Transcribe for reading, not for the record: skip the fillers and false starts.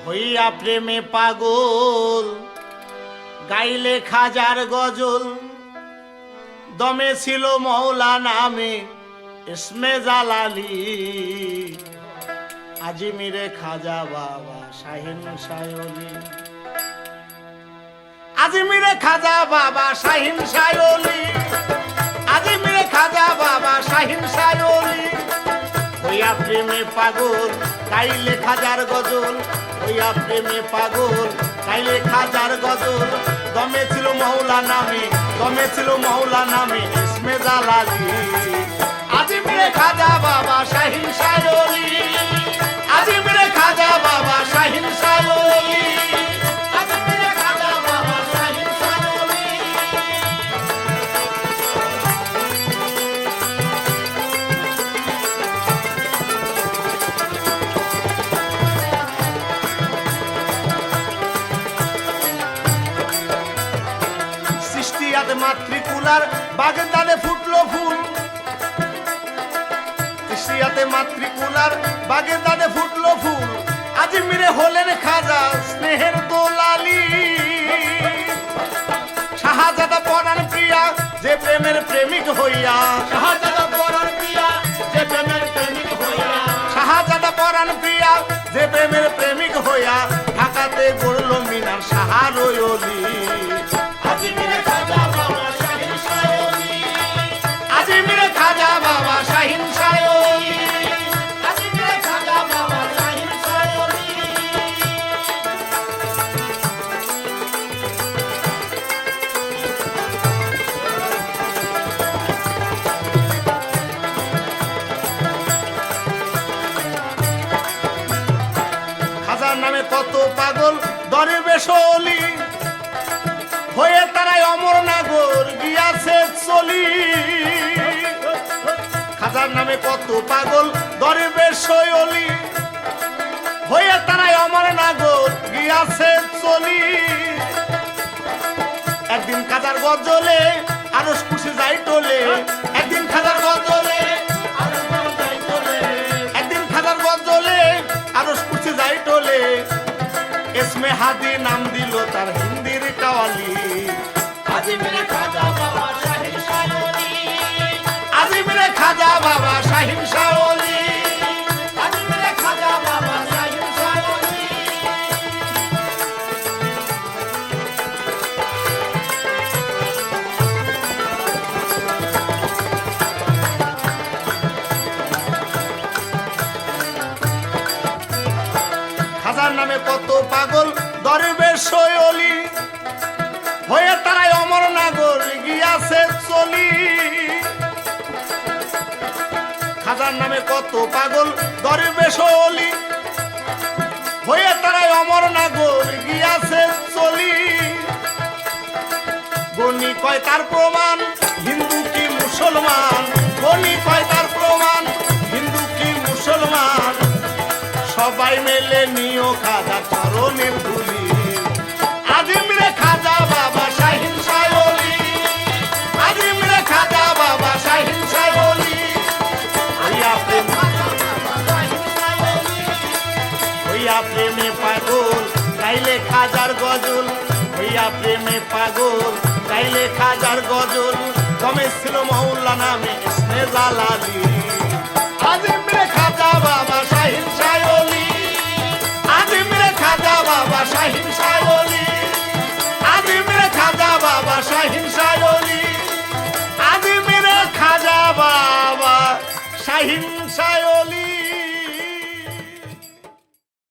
হইয়া প্রেমে পাগল গাইলে খাজার গজল দমে ছিল মৌলা নামে ইসমে জালালি আজিমিরে খাজা বাবা শাহিন শায়লি আজিমিরে খাজা বাবা শাহিন শায়লি আজিমিরে খাজা বাবা শাহিন শায়লি হইয়া প্রেমে পাগল গাইলে খাজার গজল হইয়া প্রেমে পাগল গাইলে খাজার গজল দমে ছিল মৌলা নামে ইসমে জালালি আজিমিরে খাজা বাবা শাহিন শায়লি আজিমিরে খাজা বাবা শাহিন শায়লি আজিমিরে খাজা বাবা শাহিন শায়লি সৃষ্টিয়াতে মাতৃকুলার বাগদাদে ফুটলো ফুল সৃষ্টিয়াতে মাতৃকুলার বাগদাদে ফুটলো ফুল আজিমিরে হলেন খাজা স্নেহের দোলালি শাহজাদা পরাণ প্রিয়া যে প্রেমের প্রেমিক হইয়া শাহজাদা পরাণ প্রিয়া যে প্রেমের প্রেমিক হইয়া শাহজাদা পরাণ প্রিয়া যে প্রেমের প্রেমিক হইয়া ঢাকাতে গড়ল মিনার শাহরয়লি আজিমিরে খাজা বাবা শাহিন শায়লি আজিমিরে খাজা বাবা শাহিন শায়লি আজিমিরে খাজা বাবা শাহিন শায়লি খাজার নামে কত পাগল দরবেশ ওলি হয়ে তারাই অমর নাগর গিয়াছে চলি খাজার নামে কত পাগল দরবেশ ওলি হয়ে তারাই অমর নাগর গিয়াছে চলি একদিন খাজার গজলে আরশ খুশি যাই টোলে একদিন খাজার গজলে একদিন খাজার গজলে আরশ খুশি যাই টোলে ইসমে হাদি নাম দিল তার হিন্দির কাওয়ালি আজিমিরে খাজা বাবা শাহিন শায়লি আজিমিরে খাজা বাবা শাহিন শায়লি আজিমিরে খাজা বাবা শাহিন শায়লি খাজার নামে কত পাগল দরবেশ ওলি হয়ে তারাই অমর নাগর গিয়াছে চলি খাজার নামে কত পাগল দরবেশ ওলি হয়ে তারাই অমর নাগর গিয়াছে চলি গনি কয় তার প্রমাণ হিন্দু কি মুসলমান গনি কয় তার প্রমাণ হিন্দু কি মুসলমান সবাই মেলে নিও খাজা চরণের ধুলি আজিমিরে খাজা বাবা শাহিন শায়লি আজিমিরে খাজা বাবা শাহিন শায়লি হইয়া প্রেমে পাগল গাইলে খাজার গজল হইয়া প্রেমে পাগল গাইলে খাজার গজল দমে ছিল মৌলা নামে ইসমে জালালি আজিমিরে খাজা বাবা শাহিন শায়লি আজিমিরে খাজা বাবা শাহিন শায়লি আজিমিরে খাজা বাবা শাহিন শায়লি আজিমিরে খাজা বাবা শাহিন শায়লি।